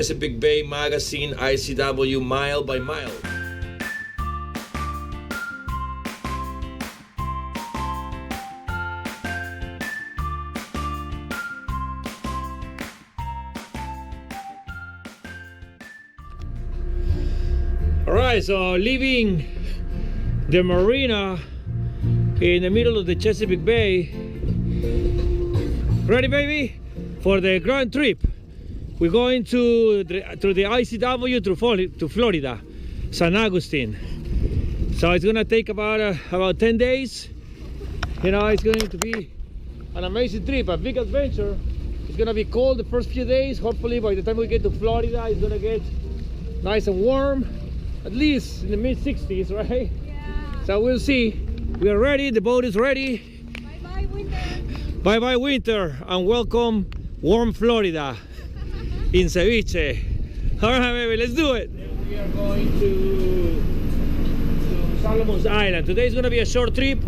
Chesapeake Bay Magazine ICW Mile by Mile. Alright, so leaving the marina in the middle of the Chesapeake Bay. Ready, baby, for the grand trip. We're going through the ICW to Florida, San Agustin. So it's gonna take about 10 days. You know, it's going to be an amazing trip, a big adventure. It's gonna be cold the first few days. Hopefully by the time we get to Florida, it's gonna get nice and warm, at least in the mid-60s, right? Yeah. So we'll see. We are ready, the boat is ready. Bye-bye winter. Bye-bye winter, and welcome warm Florida in ceviche. All right, baby, let's do it. Then we are going to Solomon's Island. Today is going to be a short trip.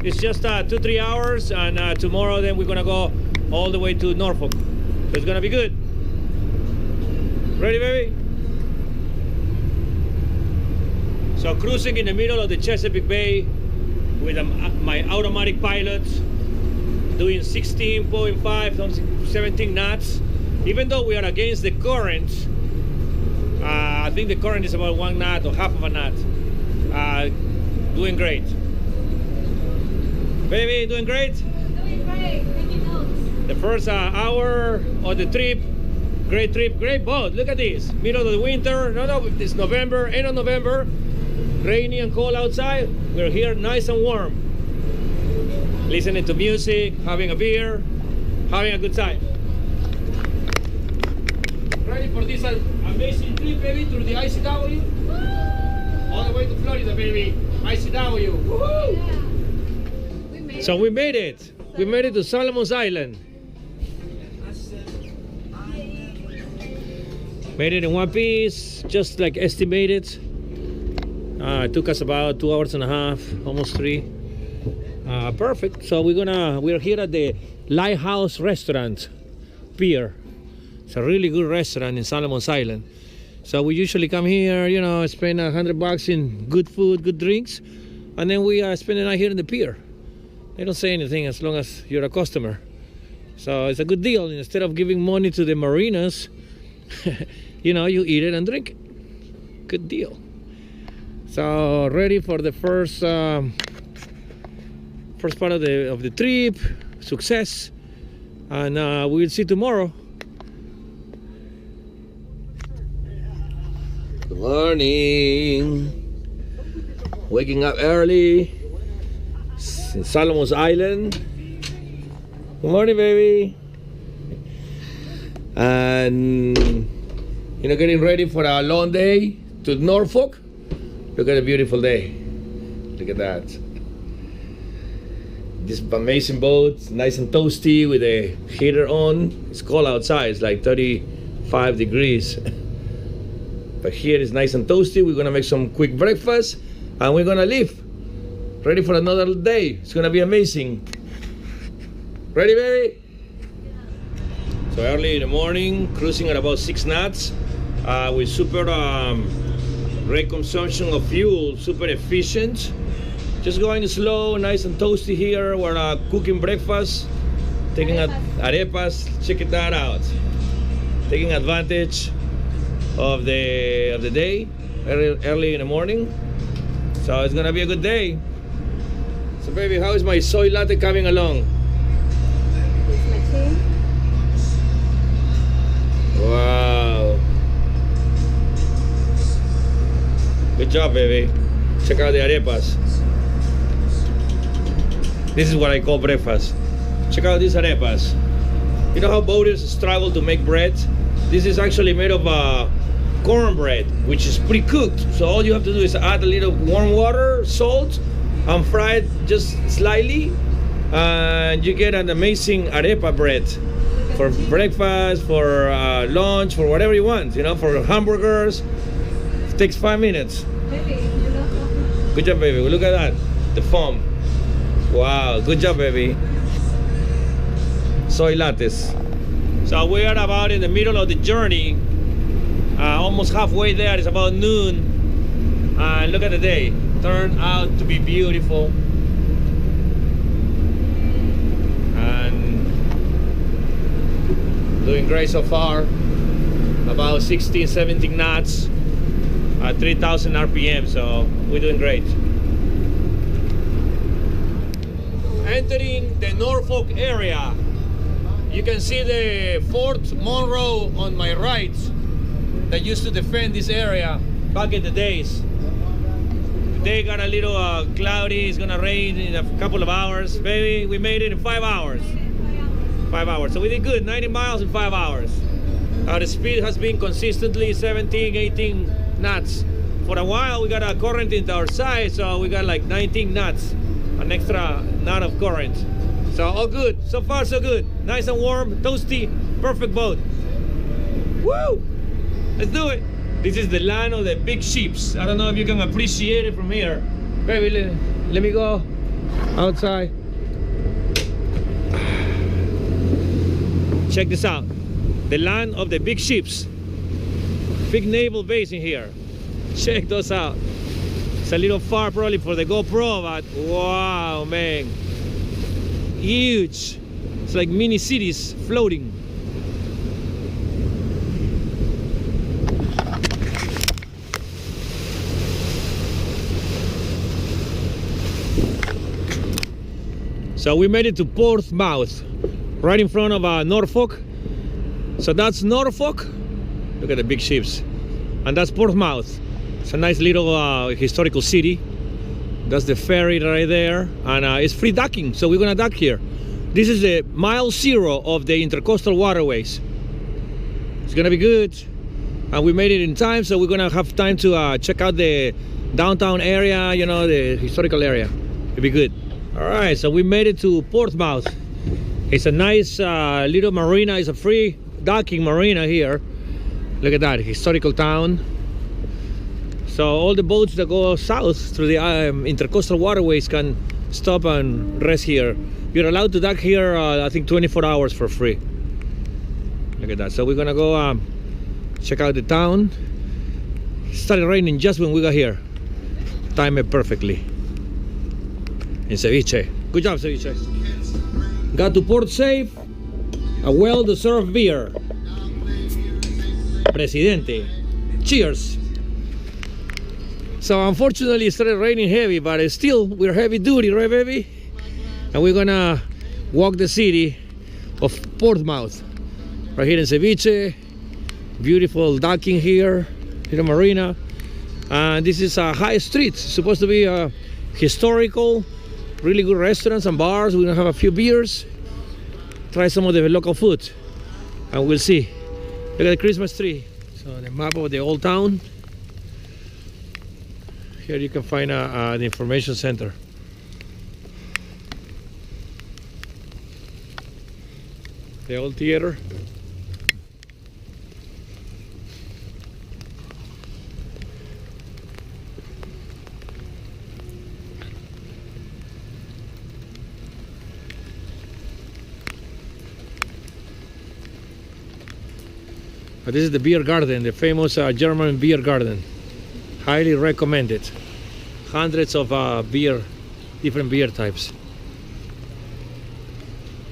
It's just 2-3 hours, and tomorrow then we're going to go all the way to Norfolk. So it's going to be good. Ready, baby? So cruising in the middle of the Chesapeake Bay with my automatic pilot, doing 16.5, 17 knots. Even though we are against the current, I think the current is about 1 knot or half of a knot. Doing great. Baby, doing great? Doing great. Taking notes. The first hour of the trip, great boat. Look at this. Middle of the winter. No, it's November, end of November. Rainy and cold outside. We're here nice and warm. Listening to music, having a beer, having a good time. Ready for this amazing trip, baby, through the ICW? Woo! All the way to Florida, baby. ICW. Woohoo! Yeah. So we made it. We made it to Solomon's Island. Made it in one piece, just like estimated. It took us about 2 hours and a half, almost 3. Perfect. So we're here at the Lighthouse Restaurant Pier. It's a really good restaurant in Solomon's Island. So we usually come here, you know, spend $100 in good food, good drinks, and then we spend the night here in the pier. They don't say anything as long as you're a customer. So it's a good deal. Instead of giving money to the marinas, you know, you eat it and drink it. Good deal. So ready for the first part of the trip. Success, and we'll see tomorrow. Good morning. Waking up early in Solomon's Island. Good morning, baby. And you know, getting ready for a long day to Norfolk. Look at a beautiful day. Look at that. This amazing boat, nice and toasty with a heater on. It's cold outside, it's like 35 degrees. But here it's nice and toasty. We're gonna make some quick breakfast and we're gonna leave. Ready for another day. It's gonna be amazing. Ready, baby? So early in the morning, cruising at about 6 knots with super great consumption of fuel, super efficient. Just going slow, nice and toasty here. We're cooking breakfast, taking arepas. Check that out. Taking advantage of the day, early in the morning. So it's gonna be a good day. So baby, how is my soy latte coming along? It's my tea. Wow. Good job, baby. Check out the arepas. This is what I call breakfast. Check out these arepas. You know how boaters struggle to make bread? This is actually made of cornbread, which is pre-cooked. So all you have to do is add a little warm water, salt, and fry it just slightly, and you get an amazing arepa bread for breakfast, for lunch, for whatever you want. You know, for hamburgers. It takes 5 minutes. Good job, baby. Look at that, the foam. Wow, good job, baby. Soy lattes. So we are about in the middle of the journey almost halfway there. It's about noon. And look at the day. Turned out to be beautiful. And doing great so far. About 16, 17 knots at 3,000 RPM. So we're doing great. Entering the Norfolk area. You can see the Fort Monroe on my right that used to defend this area back in the days. Today got a little cloudy. It's gonna rain in a couple of hours. Baby, we made it in 5 hours. 5 hours. So we did good. 90 miles in 5 hours. Our speed has been consistently 17, 18 knots. For a while, we got a current into our side, so we got like 19 knots, an extra knot of current. So all good. So far, so good. Nice and warm, toasty, perfect boat. Woo! Let's do it. This is the land of the big ships. I don't know if you can appreciate it from here. Baby, let me go outside. Check this out. The land of the big ships. Big naval base in here. Check those out. It's a little far probably for the GoPro, but wow, man. Huge. It's like mini cities floating. So we made it to Portsmouth, right in front of Norfolk. So that's Norfolk. Look at the big ships. And that's Portsmouth. It's a nice little historical city. That's the ferry right there. And it's free docking, so we're gonna dock here. This is the mile 0 of the Intracoastal Waterways. It's gonna be good. And we made it in time, so we're gonna have time to check out the downtown area, you know, the historical area. It'll be good. All right, so we made it to Portsmouth. It's a nice little marina. It's a free docking marina here. Look at that, historical town. So all the boats that go south through the Intracoastal Waterways can stop and rest here. You're allowed to dock here, I think 24 hours for free. Look at that. So we're gonna go check out the town. It started raining just when we got here. Timed it perfectly. In ceviche. Good job, ceviche. Got to port safe. A well-deserved beer. Presidente. Cheers. So unfortunately it started raining heavy, but still we're heavy duty, right baby? And we're gonna walk the city of Portsmouth. Right here in Ceviche. Beautiful docking here, little marina. And this is a high street. It's supposed to be a historical, really good restaurants and bars. We're gonna have a few beers. Try some of the local food. And we'll see. Look at the Christmas tree. So the map of the Old Town. Here you can find the information center. The old theater. This is the beer garden, the famous German beer garden. Highly recommended. Hundreds of different beer types.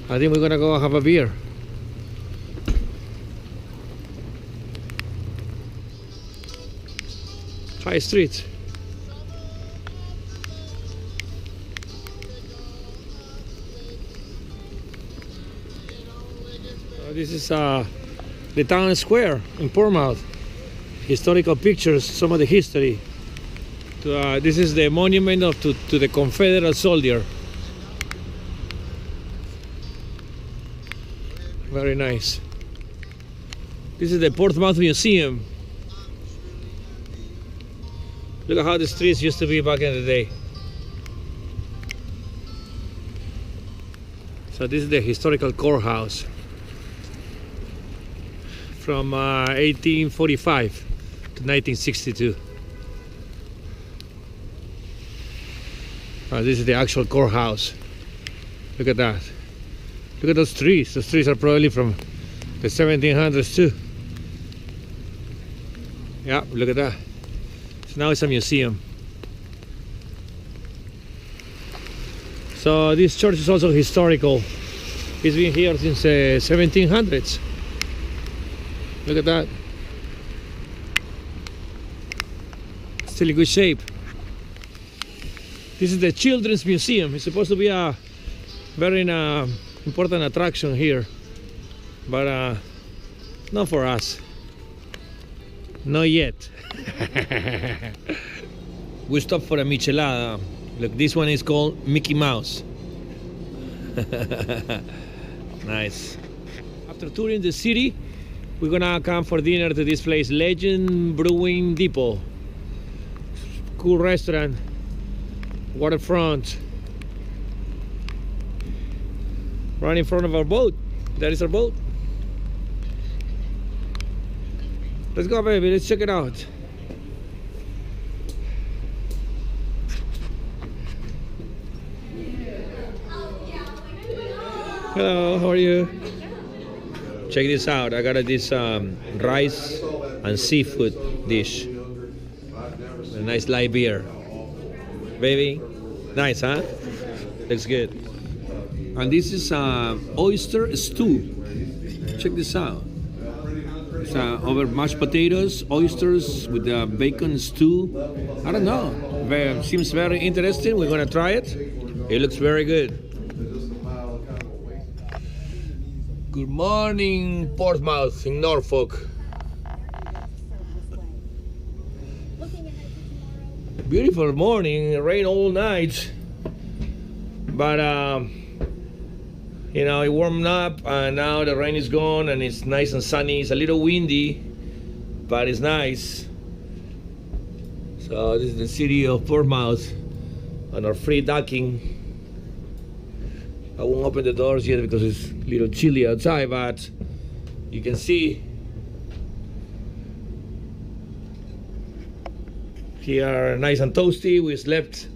I think we're gonna go have a beer. High Street. This is the town square in Portsmouth. Historical pictures, some of the history. This is the monument to the Confederate soldier. Very nice. This is the Portsmouth Museum. Look at how the streets used to be back in the day. So this is the historical courthouse from 1845 to 1962. This is the actual courthouse. Look at that. Look at those trees. Those trees are probably from the 1700s too. Yeah, look at that. So now it's a museum. So this church is also historical. It's been here since 1700s. Look at that. Still in good shape. This is the Children's Museum. It's supposed to be a very important attraction here, but not for us. Not yet. We stopped for a michelada. Look, this one is called Mickey Mouse. Nice. After touring the city, we're gonna come for dinner to this place, Legend Brewing Depot. Cool restaurant, waterfront. Right in front of our boat. That is our boat. Let's go, baby. Let's check it out. Hello, how are you? Check this out. I got this rice and seafood dish. A nice light beer. Baby, nice, huh? Looks good. And this is oyster stew. Check this out. It's over mashed potatoes, oysters with bacon stew. I don't know. Seems very interesting. We're gonna try it. It looks very good. Good morning, Portsmouth in Norfolk. Beautiful morning. Rain all night, but you know, it warmed up and now the rain is gone and it's nice and sunny. It's a little windy, but it's nice. So this is the city of Portsmouth on our free docking. I won't open the doors yet because it's a little chilly outside, but you can see here, nice and toasty. We slept.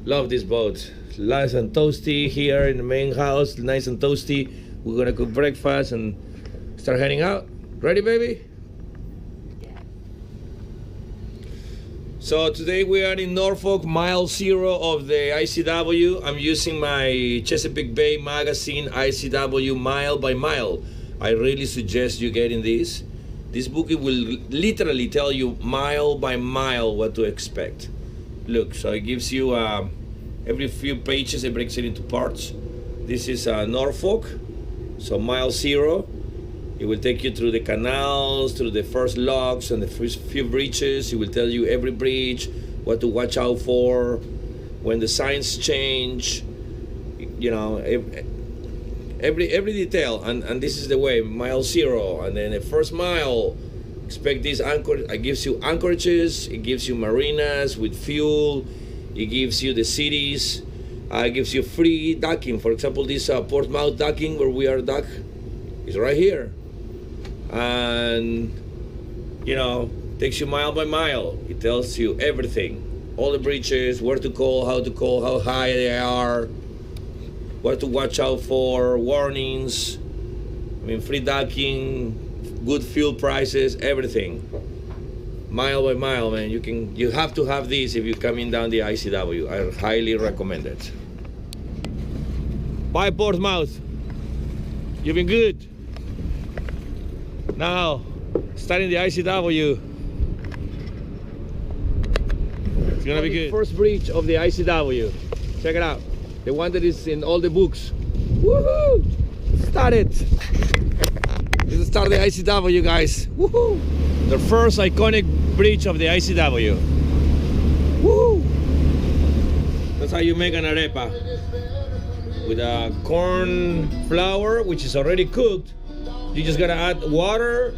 Love this boat. Nice and toasty here in the main house. Nice and toasty. We're gonna cook breakfast and start heading out. Ready, baby? So today we are in Norfolk, mile 0 of the ICW. I'm using my Chesapeake Bay magazine ICW mile by mile. I really suggest you getting this. This book will literally tell you mile by mile what to expect. Look, so it gives you every few pages it breaks it into parts. This is Norfolk, so mile 0. It will take you through the canals, through the first locks and the first few bridges. It will tell you every bridge, what to watch out for, when the signs change, you know, every detail. And this is the way, mile 0. And then the first mile, expect this anchor. It gives you anchorages, it gives you marinas with fuel, it gives you the cities, it gives you free docking. For example, this Portmouth docking where we are dock is right here. And you know, takes you mile by mile. It tells you everything, all the bridges, where to call, how high they are, what to watch out for, warnings. I mean, free docking, good fuel prices, everything. Mile by mile, man. You have to have this if you're coming down the ICW. I highly recommend it. Bye, Portsmouth. You've been good. Now, starting the ICW. It's gonna be good. First bridge of the ICW. Check it out. The one that is in all the books. Woohoo! Start it. This is start the ICW, guys. Woohoo! The first iconic bridge of the ICW. Woo! That's how you make an arepa. With a corn flour, which is already cooked. You just gotta add water,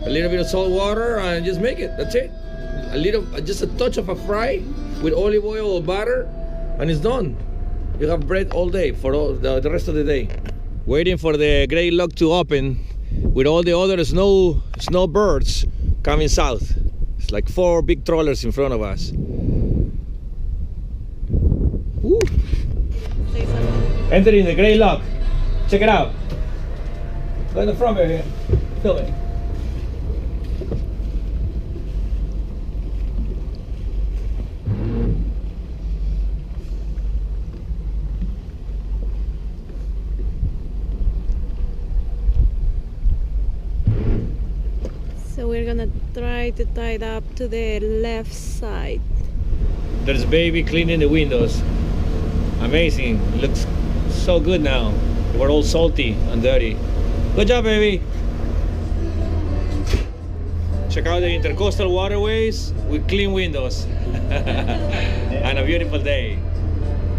a little bit of salt water, and just make it. That's it. Just a touch of a fry with olive oil or butter, and it's done. You have bread all day for the rest of the day. Waiting for the Great Lock to open with all the other snowbirds coming south. It's like 4 big trawlers in front of us. Woo. Entering the Great Lock. Check it out. Go in the front right here. Film it. So we're gonna try to tie it up to the left side. There's baby cleaning the windows. Amazing. Looks so good now. They were all salty and dirty. Good job, baby. Check out the Intracoastal Waterways with clean windows. And a beautiful day.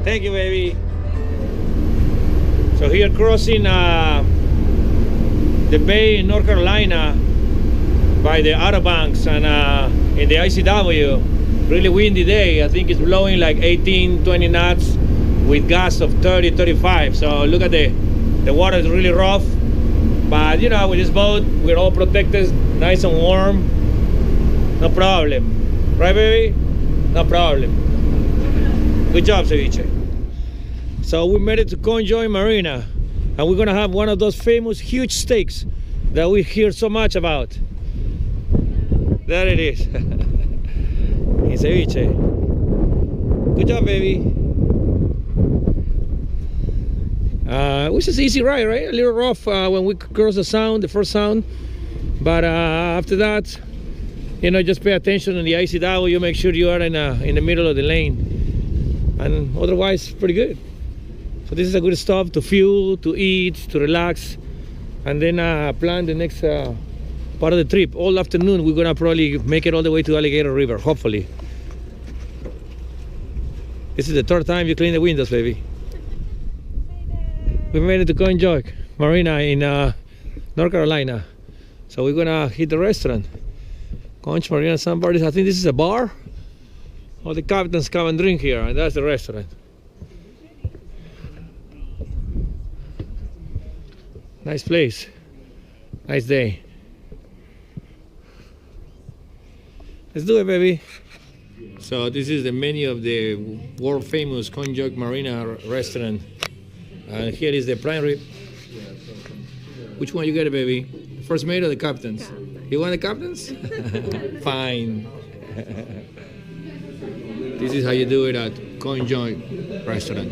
Thank you, baby. So here crossing the bay in North Carolina by the Outer Banks and in the ICW. Really windy day. I think it's blowing like 18, 20 knots with gusts of 30, 35. So look at the water is really rough. But you know, with this boat, we're all protected, nice and warm. No problem. Right, baby? No problem. Good job, Ceviche. So we made it to Coinjock Marina. And we're gonna have one of those famous huge steaks that we hear so much about. There it is. In Ceviche. Good job, baby. It was just easy ride, right? A little rough when we crossed the first sound. But after that, you know, just pay attention on the ICW. Make sure you are in the middle of the lane. And otherwise, pretty good. So this is a good stop to fuel, to eat, to relax. And then plan the next part of the trip. All afternoon, we're gonna probably make it all the way to Alligator River, hopefully. This is the third time you clean the windows, baby. We made it to Coinjock Marina in North Carolina. So we're gonna hit the restaurant. Coinjock Marina, somebody. I think this is a bar. All the captains come and drink here, and that's the restaurant. Nice place. Nice day. Let's do it, baby. So this is the menu of the world famous Coinjock Marina restaurant. And here is the prime rib. Which one you get, baby? First mate or the captains? You want the captains? Fine. This is how you do it at Coinjock restaurant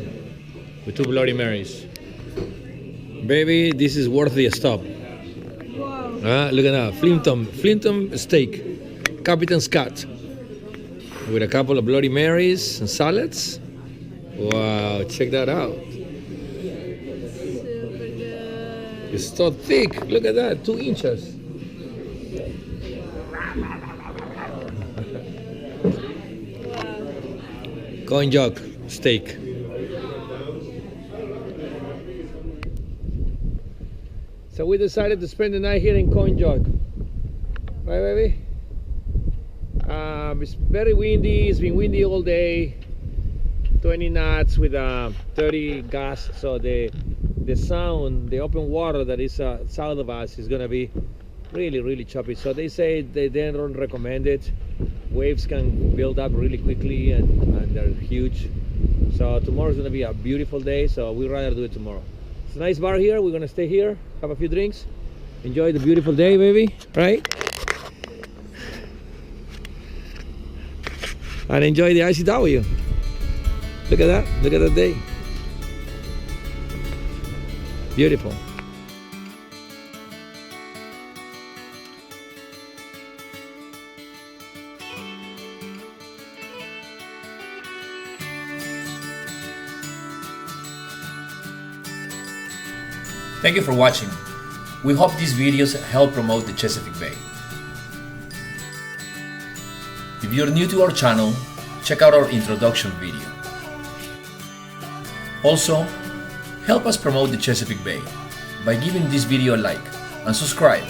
with 2 Bloody Marys. Baby, this is worth the stop. Wow. Look at that, Flintom steak, Captain's Cut, with a couple of Bloody Marys and salads. Wow, check that out. Super good. It's so thick. Look at that, 2 inches. Wow. Coinjock steak. So we decided to spend the night here in Coinjock. Right, baby? It's very windy. It's been windy all day. 20 knots with 30 gusts. So the sound, the open water that is south of us is gonna be really, really choppy. So they say they don't recommend it. Waves can build up really quickly and they're huge. So tomorrow's gonna be a beautiful day. So we'd rather do it tomorrow. It's a nice bar here. We're gonna stay here, have a few drinks, enjoy the beautiful day, baby, right? And enjoy the ICW. Look at that, look at that day. Beautiful. Thank you for watching. We hope these videos help promote the Chesapeake Bay. If you're new to our channel, check out our introduction video. Also, help us promote the Chesapeake Bay by giving this video a like and subscribe.